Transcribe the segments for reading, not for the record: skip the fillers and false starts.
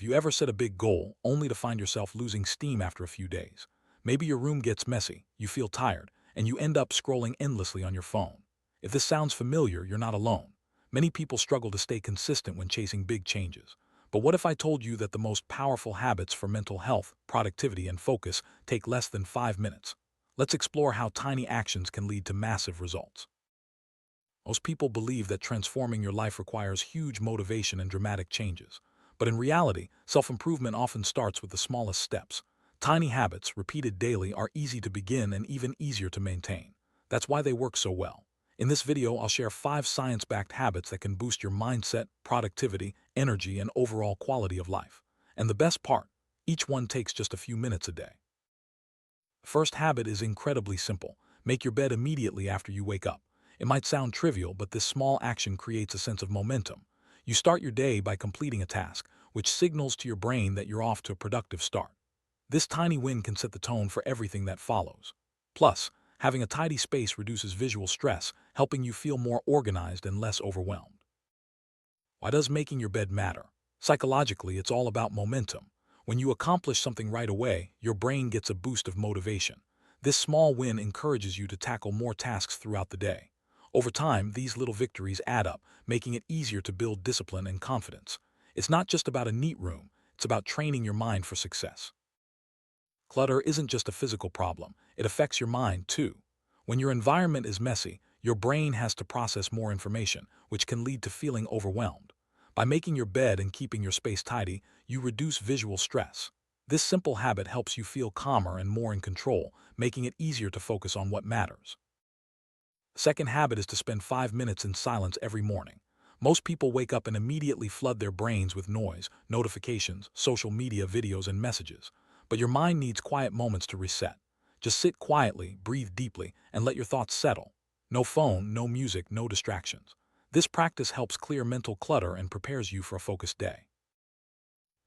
Have you ever set a big goal only to find yourself losing steam after a few days? Maybe your room gets messy, you feel tired, and you end up scrolling endlessly on your phone. If this sounds familiar, you're not alone. Many people struggle to stay consistent when chasing big changes. But what if I told you that the most powerful habits for mental health, productivity, and focus take less than 5 minutes? Let's explore how tiny actions can lead to massive results. Most people believe that transforming your life requires huge motivation and dramatic changes. But in reality, self-improvement often starts with the smallest steps. Tiny habits, repeated daily, are easy to begin and even easier to maintain. That's why they work so well. In this video, I'll share 5 science-backed habits that can boost your mindset, productivity, energy, and overall quality of life. And the best part, each one takes just a few minutes a day. The first habit is incredibly simple. Make your bed immediately after you wake up. It might sound trivial, but this small action creates a sense of momentum. You start your day by completing a task, which signals to your brain that you're off to a productive start. This tiny win can set the tone for everything that follows. Plus, having a tidy space reduces visual stress, helping you feel more organized and less overwhelmed. Why does making your bed matter? Psychologically, it's all about momentum. When you accomplish something right away, your brain gets a boost of motivation. This small win encourages you to tackle more tasks throughout the day. Over time, these little victories add up, making it easier to build discipline and confidence. It's not just about a neat room, it's about training your mind for success. Clutter isn't just a physical problem, it affects your mind too. When your environment is messy, your brain has to process more information, which can lead to feeling overwhelmed. By making your bed and keeping your space tidy, you reduce visual stress. This simple habit helps you feel calmer and more in control, making it easier to focus on what matters. The second habit is to spend 5 minutes in silence every morning. Most people wake up and immediately flood their brains with noise, notifications, social media videos, and messages. But your mind needs quiet moments to reset. Just sit quietly, breathe deeply, and let your thoughts settle. No phone, no music, no distractions. This practice helps clear mental clutter and prepares you for a focused day.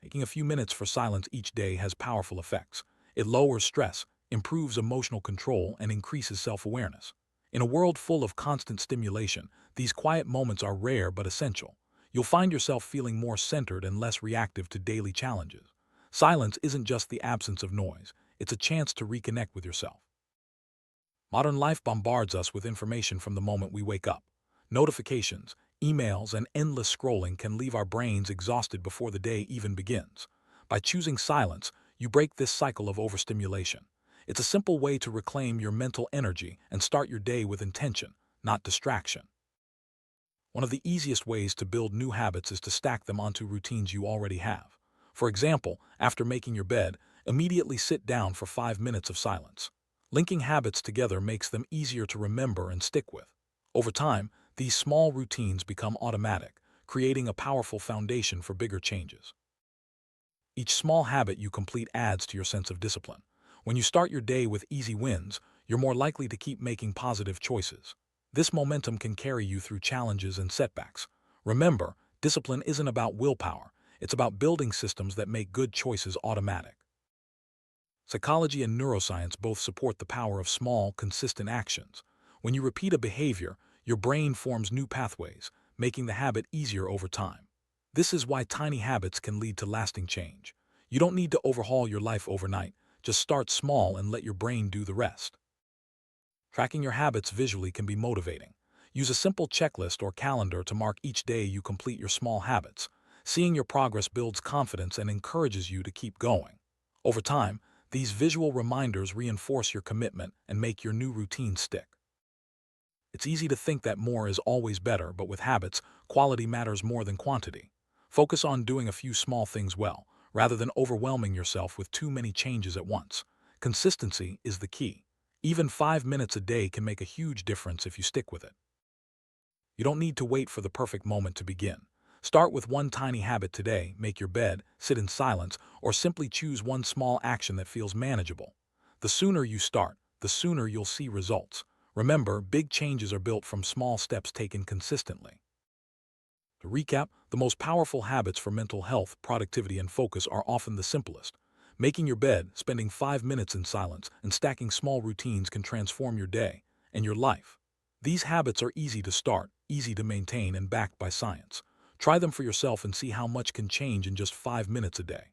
Taking a few minutes for silence each day has powerful effects. It lowers stress, improves emotional control, and increases self-awareness. In a world full of constant stimulation, these quiet moments are rare but essential. You'll find yourself feeling more centered and less reactive to daily challenges. Silence isn't just the absence of noise, it's a chance to reconnect with yourself. Modern life bombards us with information from the moment we wake up. Notifications, emails, and endless scrolling can leave our brains exhausted before the day even begins. By choosing silence, you break this cycle of overstimulation. It's a simple way to reclaim your mental energy and start your day with intention, not distraction. One of the easiest ways to build new habits is to stack them onto routines you already have. For example, after making your bed, immediately sit down for 5 minutes of silence. Linking habits together makes them easier to remember and stick with. Over time, these small routines become automatic, creating a powerful foundation for bigger changes. Each small habit you complete adds to your sense of discipline. When you start your day with easy wins, you're more likely to keep making positive choices. This momentum can carry you through challenges and setbacks. Remember, discipline isn't about willpower, it's about building systems that make good choices automatic. Psychology and neuroscience both support the power of small, consistent actions. When you repeat a behavior, your brain forms new pathways, making the habit easier over time. This is why tiny habits can lead to lasting change. You don't need to overhaul your life overnight. Just start small and let your brain do the rest. Tracking your habits visually can be motivating. Use a simple checklist or calendar to mark each day you complete your small habits. Seeing your progress builds confidence and encourages you to keep going. Over time, these visual reminders reinforce your commitment and make your new routine stick. It's easy to think that more is always better, but with habits, quality matters more than quantity. Focus on doing a few small things well, rather than overwhelming yourself with too many changes at once. Consistency is the key. Even 5 minutes a day can make a huge difference if you stick with it. You don't need to wait for the perfect moment to begin. Start with one tiny habit today, make your bed, sit in silence, or simply choose one small action that feels manageable. The sooner you start, the sooner you'll see results. Remember, big changes are built from small steps taken consistently. To recap, the most powerful habits for mental health, productivity, and focus are often the simplest. Making your bed, spending 5 minutes in silence, and stacking small routines can transform your day and your life. These habits are easy to start, easy to maintain, and backed by science. Try them for yourself and see how much can change in just 5 minutes a day.